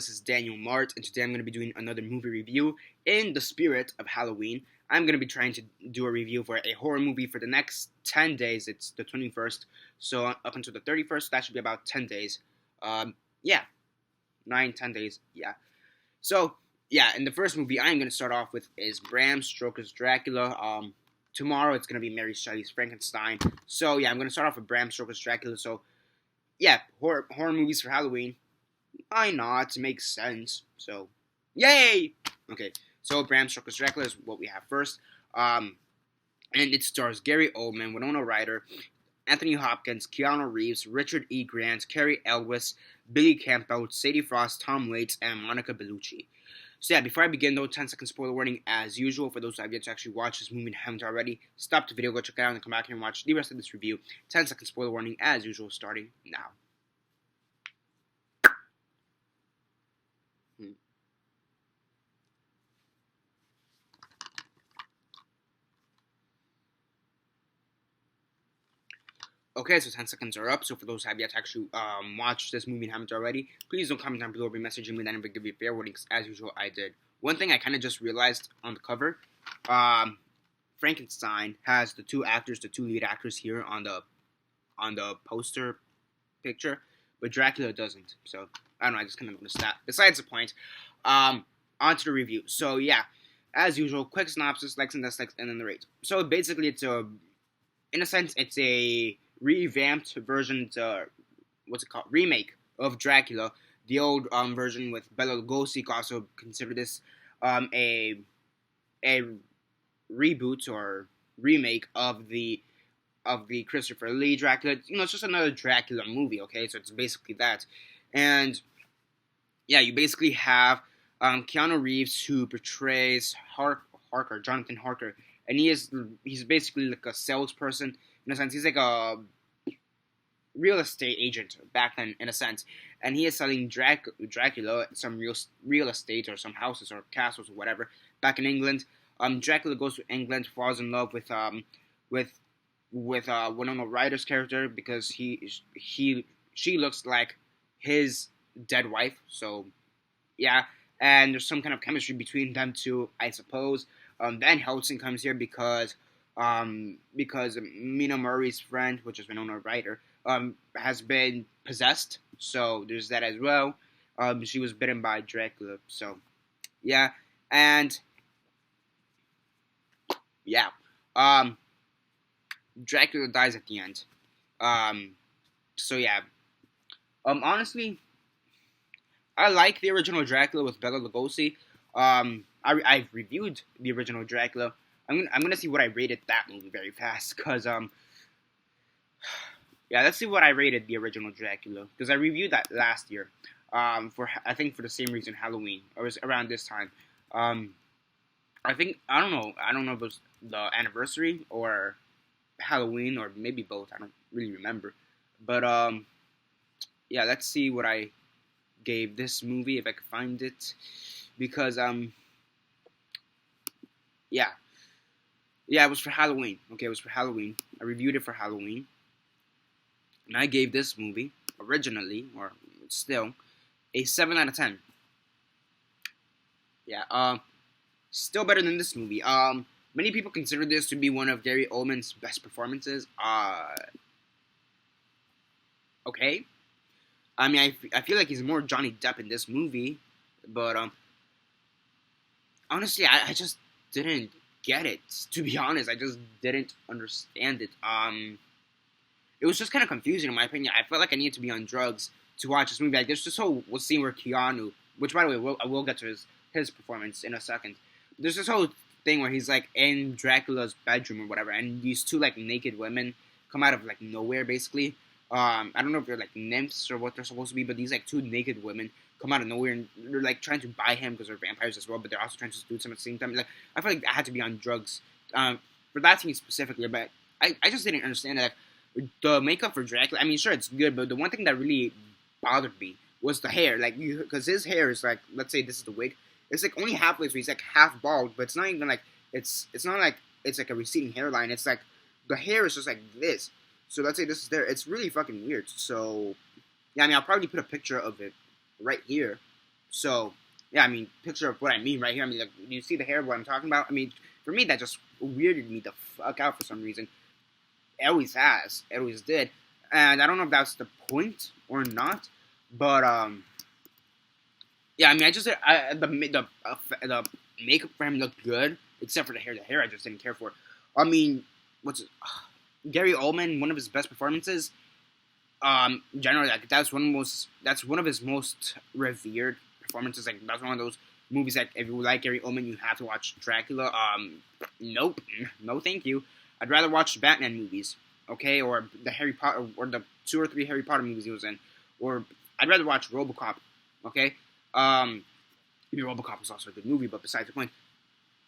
this is Daniel Mart, and today I'm going to be doing another movie review in the spirit of Halloween. I'm going to be trying to do a review for a horror movie for the next 10 days. It's the 21st, so up until the 31st, that should be about 10 days. Yeah, 10 days, yeah. So, yeah, in the first movie I'm going to start off with is Bram Stoker's Dracula. Tomorrow it's going to be Mary Shelley's Frankenstein. So, yeah, I'm going to start off with Bram Stoker's Dracula. So, yeah, horror movies for Halloween. Why not? It makes sense. So, yay! Okay, so Bram Stoker's Dracula is what we have first. And it stars Gary Oldman, Winona Ryder, Anthony Hopkins, Keanu Reeves, Richard E. Grant, Cary Elwes, Billy Campbell, Sadie Frost, Tom Waits, and Monica Bellucci. So yeah, before I begin though, 10-second spoiler warning as usual. For those who have yet to actually watch this movie and haven't already, stop the video, go check it out, and come back here and watch the rest of this review. 10-second spoiler warning as usual, starting now. Okay, so 10 seconds are up. So for those who have yet to actually watch this movie and haven't already, please don't comment down below or be messaging me. Then I will give you fair warnings as usual. I did. One thing I kind of just realized on the cover, Frankenstein has the two lead actors here on the poster picture, but Dracula doesn't. So I don't know. I just kind of noticed that. Besides the point, on to the review. So yeah, as usual, quick synopsis, likes and dislikes, and then the rate. So basically, in a sense, it's a revamped version, remake of Dracula. The old version with Bela Lugosi could also consider this a reboot or remake of the Christopher Lee Dracula. You know, it's just another Dracula movie, okay? So it's basically that. And yeah, you basically have Keanu Reeves, who portrays Jonathan Harker, and he's basically like a salesperson in a sense. He's like a real estate agent back then, in a sense, and he is selling Dracula some real estate or some houses or castles or whatever back in England. Dracula goes to England, falls in love with Winona Ryder's character because she looks like his dead wife. So yeah, and there's some kind of chemistry between them two, I suppose. Van Helsing comes here because Mina Murray's friend, which is Winona Ryder, has been possessed. So there's that as well. She was bitten by Dracula. So yeah, and yeah, Dracula dies at the end. So yeah, honestly, I like the original Dracula with Bela Lugosi. I've reviewed the original Dracula. I'm gonna see what I rated that movie very fast, cause yeah, let's see what I rated the original Dracula, because I reviewed that last year. I think for the same reason, Halloween, or it was around this time. I don't know if it was the anniversary or Halloween or maybe both. I don't really remember, but yeah, let's see what I gave this movie if I could find it, because yeah, it was for Halloween. Okay, it was for Halloween. I reviewed it for Halloween, and I gave this movie originally, or still, a 7 out of 10. Yeah, still better than this movie. Many people consider this to be one of Gary Oldman's best performances. Okay. I mean, I feel like he's more Johnny Depp in this movie, but honestly, I just didn't get it. To be honest, I just didn't understand it. It was just kind of confusing in my opinion. I felt like I needed to be on drugs to watch this movie. Like, there's this whole scene where Keanu, which by the way, I will get to his performance in a second. There's this whole thing where he's like in Dracula's bedroom or whatever, and these two like naked women come out of like nowhere, basically. I don't know if they're like nymphs or what they're supposed to be, but these like two naked women come out of nowhere and they're like trying to buy him because they're vampires as well, but they're also trying to do something at the same time. Like, I feel like I had to be on drugs for that scene specifically, but I just didn't understand that. Like, the makeup for Dracula, I mean, sure, it's good, but the one thing that really bothered me was the hair. Like, because his hair is like, let's say this is the wig, it's like only halfway, so he's like half bald, but it's not even like it's not like it's like a receding hairline. It's like the hair is just like this. So let's say this is there. It's really fucking weird. So yeah, I mean, I'll probably put a picture of it right here So yeah, I mean, picture of what I mean right here. I mean, like, you see the hair of what I'm talking about. I mean, for me, that just weirded me the fuck out for some reason. It always has. It always did. And I don't know if that's the point or not, but yeah. I mean, the makeup for him looked good, except for the hair. The hair I just didn't care for. I mean, Gary Oldman? One of his best performances. Generally, like that's one of his most revered performances. Like that's one of those movies that if you like Gary Oldman, you have to watch Dracula. Nope, no, thank you. I'd rather watch Batman movies, okay, or the Harry Potter, or the 2 or 3 Harry Potter movies he was in, or I'd rather watch RoboCop, okay. RoboCop was also a good movie, but besides the point,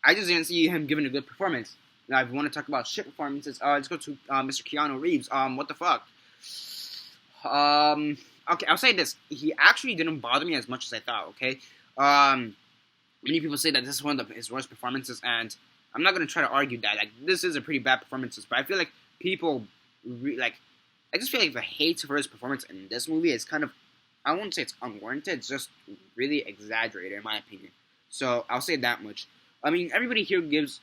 I just didn't see him giving a good performance. Now, if you want to talk about shit performances, let's go to Mr. Keanu Reeves. What the fuck? Okay, I'll say this. He actually didn't bother me as much as I thought, okay? Many people say that this is one of his worst performances, and I'm not going to try to argue that. Like, this is a pretty bad performance, but I feel like people, I just feel like the hate for his performance in this movie is kind of, I won't say it's unwarranted, it's just really exaggerated, in my opinion. So, I'll say that much. I mean, everybody here gives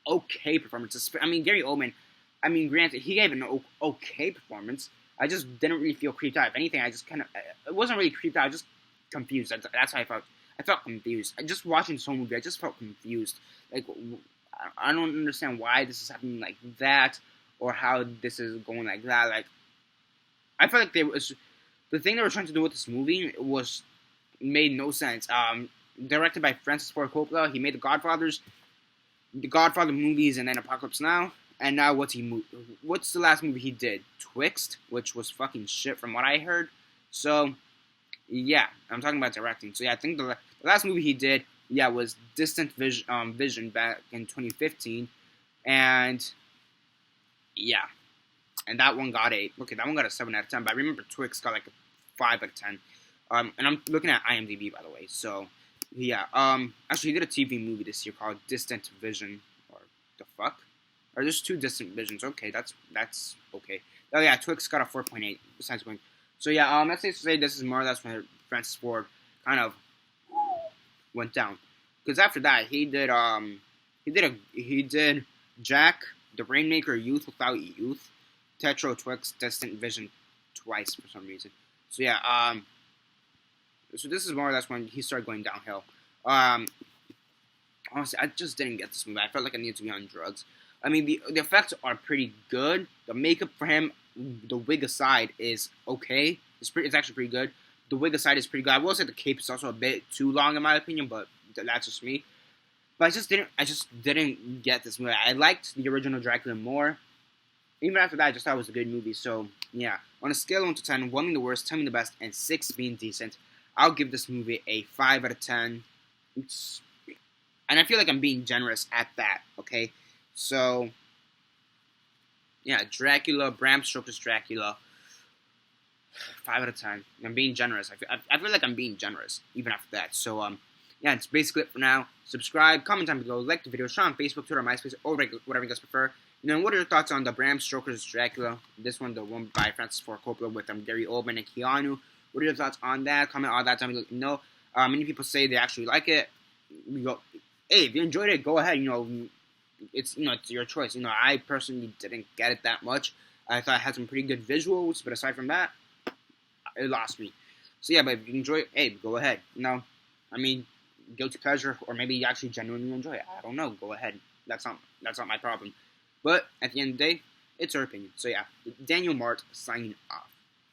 okay performances. I mean, Gary Oldman, I mean, granted, he gave an okay performance. I just didn't really feel creeped out. If anything, I just kind of, it wasn't really creeped out. I was just confused. That's how I felt. I felt confused. Just watching this whole movie, I just felt confused. Like, I don't understand why this is happening like that, or how this is going like that. Like, I felt like the thing they were trying to do with this movie made no sense. Directed by Francis Ford Coppola, he made the Godfather movies, and then Apocalypse Now. And now what's the last movie he did? Twixt, which was fucking shit from what I heard. So, yeah, I'm talking about directing. So yeah, I think the last movie he did, yeah, was Distant Vision back in 2015. And, yeah. And that one got a 7 out of 10. But I remember Twixt got like a 5 out of 10. And I'm looking at IMDb, by the way. So, yeah. Actually, he did a TV movie this year called Distant Vision. Or the fuck? Or there's 2 Distant Visions. Okay, that's okay. Oh yeah, Twix got a 4.8 besides point. So yeah, let's say this is more or less when Francis Ford kind of went down. Because after that, he did Jack, the Rainmaker, Youth Without Youth, Tetro, Twix, Distant Vision twice for some reason. So yeah, so this is more or less when he started going downhill. Honestly, I just didn't get this movie. I felt like I needed to be on drugs. I mean, the effects are pretty good. The makeup for him, the wig aside, is okay. It's actually pretty good. The wig aside is pretty good. I will say the cape is also a bit too long in my opinion, but that's just me. But I just didn't get this movie. I liked the original Dracula more. Even after that, I just thought it was a good movie. So yeah, on a scale of 1 to 10, 1 being the worst, 10 being the best, and 6 being decent, I'll give this movie a 5 out of 10. And I feel like I'm being generous at that. Okay. So, yeah, Dracula, Bram Stoker's Dracula, 5 out of 10. I'm being generous. I feel like I'm being generous, even after that. So, yeah, it's basically it for now. Subscribe, comment down below, like the video, share on Facebook, Twitter, MySpace, or whatever you guys prefer. You know, what are your thoughts on the Bram Stoker's Dracula? This one, the one by Francis Ford Coppola with Gary Oldman and Keanu. What are your thoughts on that? Comment all that down below. You know, many people say they actually like it. We go, hey, if you enjoyed it, go ahead, you know. It's your choice. I personally didn't get it that much. I thought it had some pretty good visuals, but aside from that, it lost me. So yeah, but if you enjoy it, hey, go ahead. I mean, guilty pleasure, or maybe you actually genuinely enjoy it. I don't know. Go ahead. That's not my problem. But at the end of the day, it's your opinion. So yeah, Daniel Mart signing off.